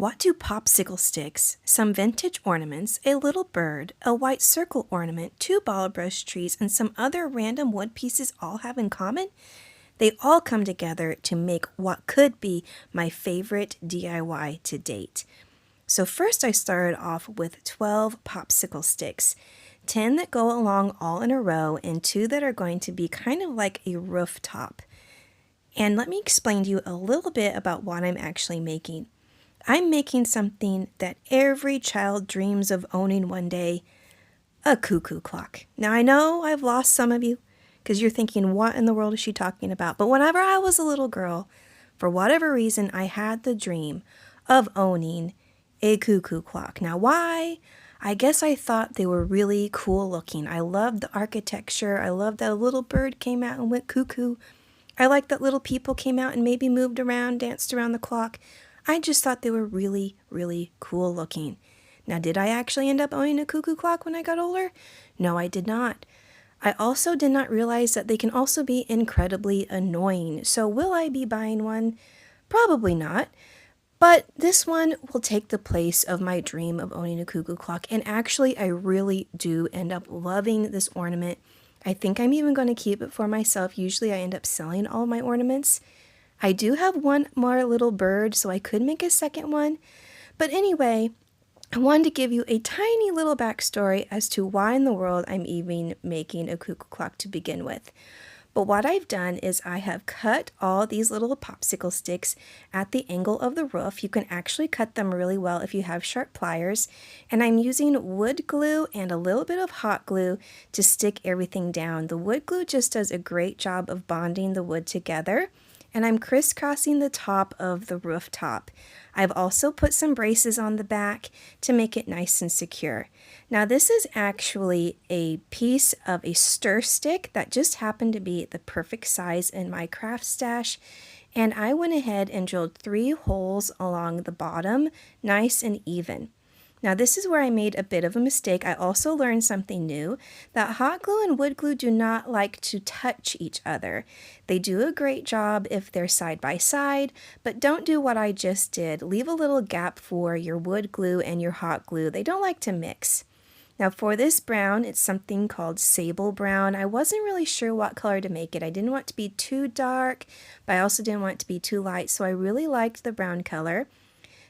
What do popsicle sticks, some vintage ornaments, a little bird, a white circle ornament, two ball brush trees, and some other random wood pieces all have in common? They all come together to make what could be my favorite DIY to date. So first I started off with 12 popsicle sticks, 10 that go along all in a row and 2 that are going to be kind of like a rooftop. And let me explain to you a little bit about what I'm actually making. I'm making something that every child dreams of owning one day, a cuckoo clock. Now I know I've lost some of you because you're thinking, what in the world is she talking about? But whenever I was a little girl, for whatever reason, I had the dream of owning a cuckoo clock. Now why? I guess I thought they were really cool looking. I loved the architecture. I loved that a little bird came out and went cuckoo. I liked that little people came out and maybe moved around, danced around the clock. I just thought they were really, really cool looking. Now, did I actually end up owning a cuckoo clock when I got older? No, I did not. I also did not realize that they can also be incredibly annoying. So will I be buying one? Probably not. But this one will take the place of my dream of owning a cuckoo clock. And actually, I really do end up loving this ornament. I think I'm even going to keep it for myself. Usually I end up selling all my ornaments. I do have one more little bird, so I could make a second one. But anyway, I wanted to give you a tiny little backstory as to why in the world I'm even making a cuckoo clock to begin with. But what I've done is I have cut all these little popsicle sticks at the angle of the roof. You can actually cut them really well if you have sharp pliers. And I'm using wood glue and a little bit of hot glue to stick everything down. The wood glue just does a great job of bonding the wood together. And I'm crisscrossing the top of the rooftop. I've also put some braces on the back to make it nice and secure. Now this is actually a piece of a stir stick that just happened to be the perfect size in my craft stash. And I went ahead and drilled 3 holes along the bottom, nice and even. Now this is where I made a bit of a mistake. I also learned something new, that hot glue and wood glue do not like to touch each other. They do a great job if they're side by side, but don't do what I just did. Leave a little gap for your wood glue and your hot glue. They don't like to mix. Now for this brown, it's something called sable brown. I wasn't really sure what color to make it. I didn't want it to be too dark, but I also didn't want it to be too light, so I really liked the brown color.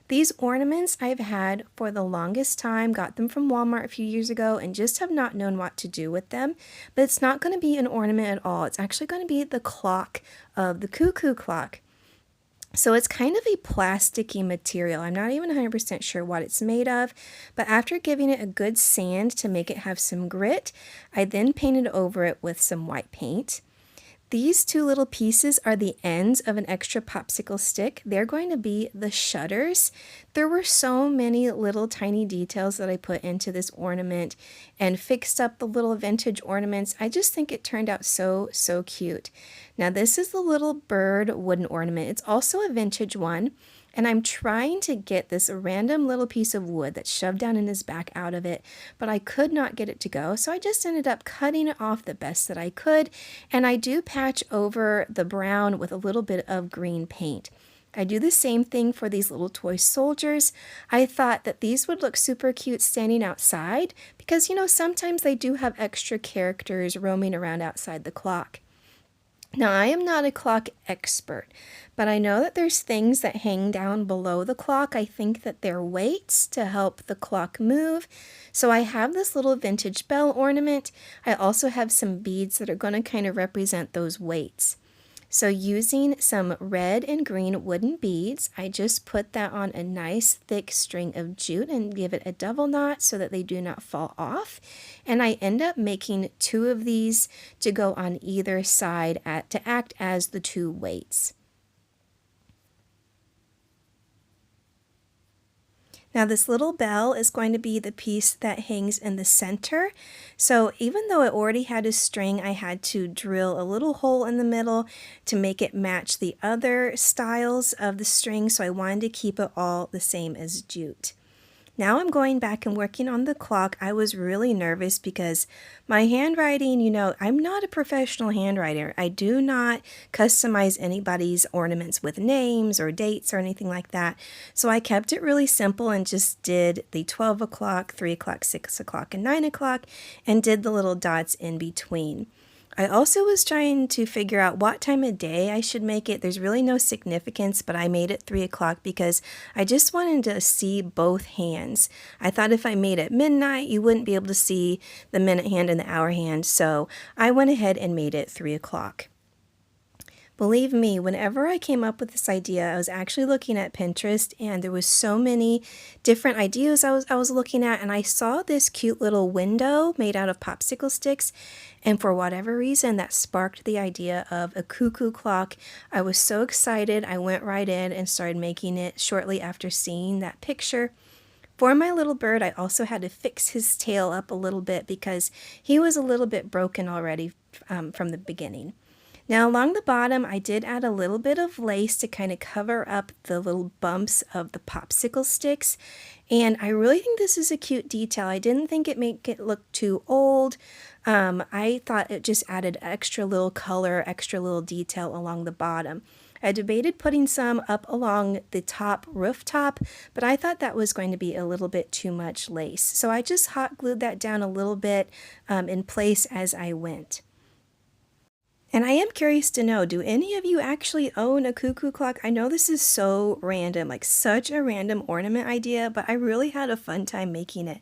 These ornaments I've had for the longest time, got them from Walmart a few years ago and just have not known what to do with them. But it's not going to be an ornament at all. It's actually going to be the clock of the cuckoo clock. So it's kind of a plasticky material. I'm not even 100% sure what it's made of, but after giving it a good sand to make it have some grit, I then painted over it with some white paint. These 2 little pieces are the ends of an extra popsicle stick. They're going to be the shutters. There were so many little tiny details that I put into this ornament and fixed up the little vintage ornaments. I just think it turned out so cute. Now this is the little bird wooden ornament. It's also a vintage one. And I'm trying to get this random little piece of wood that's shoved down in his back out of it, but I could not get it to go, so I just ended up cutting it off the best that I could, and I do patch over the brown with a little bit of green paint. I do the same thing for these little toy soldiers. I thought that these would look super cute standing outside because, you know, sometimes they do have extra characters roaming around outside the clock. Now, I am not a clock expert, but I know that there's things that hang down below the clock. I think that they're weights to help the clock move. So I have this little vintage bell ornament. I also have some beads that are going to kind of represent those weights. So using some red and green wooden beads, I just put that on a nice thick string of jute and give it a double knot so that they do not fall off. And I end up making 2 of these to go on either side to act as the 2 weights. Now this little bell is going to be the piece that hangs in the center. So even though it already had a string, I had to drill a little hole in the middle to make it match the other styles of the string. So I wanted to keep it all the same as jute. Now I'm going back and working on the clock. I was really nervous because my handwriting, I'm not a professional handwriter. I do not customize anybody's ornaments with names or dates or anything like that. So I kept it really simple and just did the 12 o'clock, 3 o'clock, 6 o'clock, and 9 o'clock, and did the little dots in between. I also was trying to figure out what time of day I should make it. There's really no significance, but I made it 3 o'clock because I just wanted to see both hands. I thought if I made it midnight, you wouldn't be able to see the minute hand and the hour hand, so I went ahead and made it 3 o'clock. Believe me, whenever I came up with this idea, I was actually looking at Pinterest, and there was so many different ideas I was looking at, and I saw this cute little window made out of popsicle sticks, and for whatever reason that sparked the idea of a cuckoo clock. I was so excited, I went right in and started making it shortly after seeing that picture. For my little bird, I also had to fix his tail up a little bit because he was a little bit broken already from the beginning. Now along the bottom, I did add a little bit of lace to kind of cover up the little bumps of the popsicle sticks. And I really think this is a cute detail. I didn't think it made it look too old. I thought it just added extra little color, extra little detail along the bottom. I debated putting some up along the top rooftop, but I thought that was going to be a little bit too much lace. So I just hot glued that down a little bit in place as I went. And I am curious to know, do any of you actually own a cuckoo clock? I know this is so random, like such a random ornament idea, but I really had a fun time making it.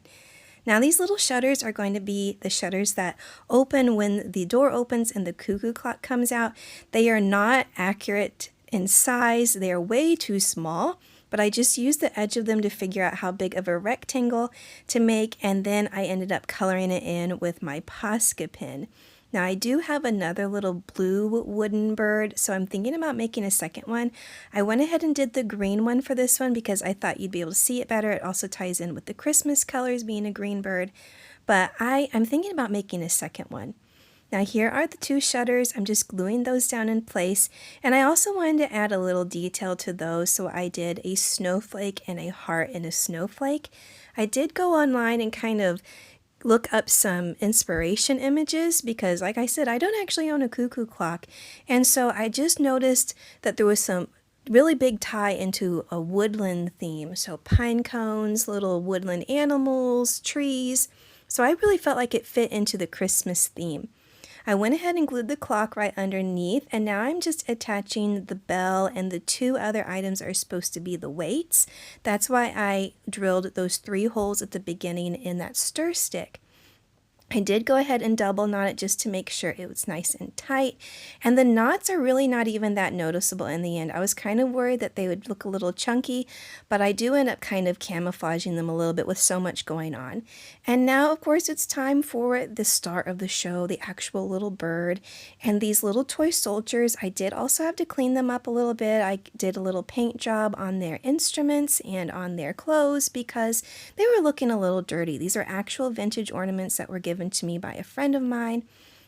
Now these little shutters are going to be the shutters that open when the door opens and the cuckoo clock comes out. They are not accurate in size. They are way too small, but I just used the edge of them to figure out how big of a rectangle to make, and then I ended up coloring it in with my POSCA pen. Now I do have another little blue wooden bird, so I'm thinking about making a second one. I went ahead and did the green one for this one because I thought you'd be able to see it better. It also ties in with the Christmas colors being a green bird, but I'm thinking about making a second one. Now here are the two shutters. I'm just gluing those down in place, and I also wanted to add a little detail to those, so I did a snowflake and a heart in a snowflake. I did go online and kind of look up some inspiration images because, like I said, I don't actually own a cuckoo clock, and so I just noticed that there was some really big tie into a woodland theme, so pine cones, little woodland animals, trees. So I really felt like it fit into the Christmas theme. I went ahead and glued the clock right underneath, and now I'm just attaching the bell, and the two other items are supposed to be the weights. That's why I drilled those 3 holes at the beginning in that stir stick. I did go ahead and double knot it just to make sure it was nice and tight, and the knots are really not even that noticeable in the end. I was kind of worried that they would look a little chunky, but I do end up kind of camouflaging them a little bit with so much going on. And now, of course, it's time for the start of the show, the actual little bird, and these little toy soldiers. I did also have to clean them up a little bit. I did a little paint job on their instruments and on their clothes because they were looking a little dirty. These are actual vintage ornaments that were given to me by a friend of mine.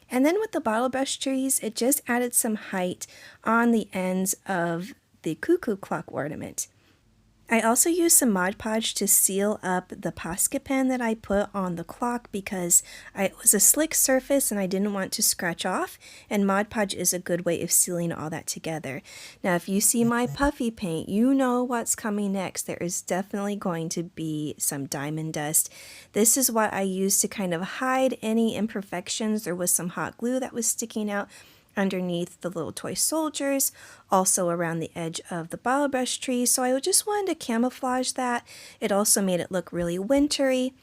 And then with the bottle brush trees, it just added some height on the ends of the cuckoo clock ornament. I also used some Mod Podge to seal up the POSCA pen that I put on the clock because it was a slick surface and I didn't want to scratch off, and Mod Podge is a good way of sealing all that together. Now if you see my puffy paint, you know what's coming next. There is definitely going to be some diamond dust. This is what I used to kind of hide any imperfections. There was some hot glue that was sticking out underneath the little toy soldiers, also around the edge of the bottle brush tree, so I just wanted to camouflage that. It also made it look really wintry.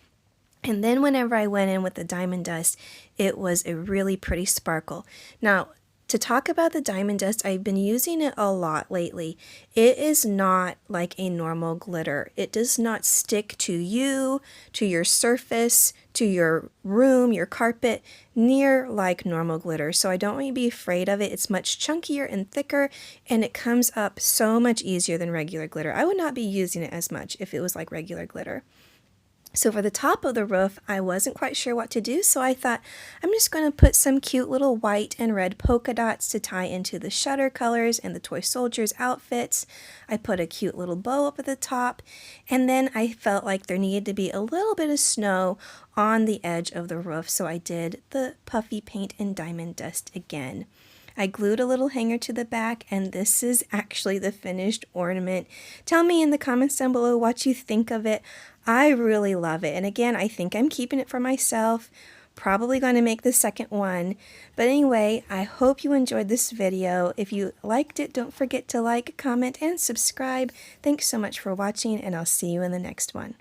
And then whenever I went in with the diamond dust, it was a really pretty sparkle. Now, to talk about the diamond dust, I've been using it a lot lately. It is not like a normal glitter. It does not stick to you, to your surface, to your room, your carpet, near like normal glitter. So I don't want you to be afraid of it. It's much chunkier and thicker, and it comes up so much easier than regular glitter. I would not be using it as much if it was like regular glitter. So for the top of the roof, I wasn't quite sure what to do, so I thought I'm just going to put some cute little white and red polka dots to tie into the shutter colors and the toy soldiers outfits. I put a cute little bow up at the top, and then I felt like there needed to be a little bit of snow on the edge of the roof, so I did the puffy paint and diamond dust again. I glued a little hanger to the back, and this is actually the finished ornament. Tell me in the comments down below what you think of it. I really love it, and again, I think I'm keeping it for myself. Probably going to make the second one. But anyway, I hope you enjoyed this video. If you liked it, don't forget to like, comment, and subscribe. Thanks so much for watching, and I'll see you in the next one.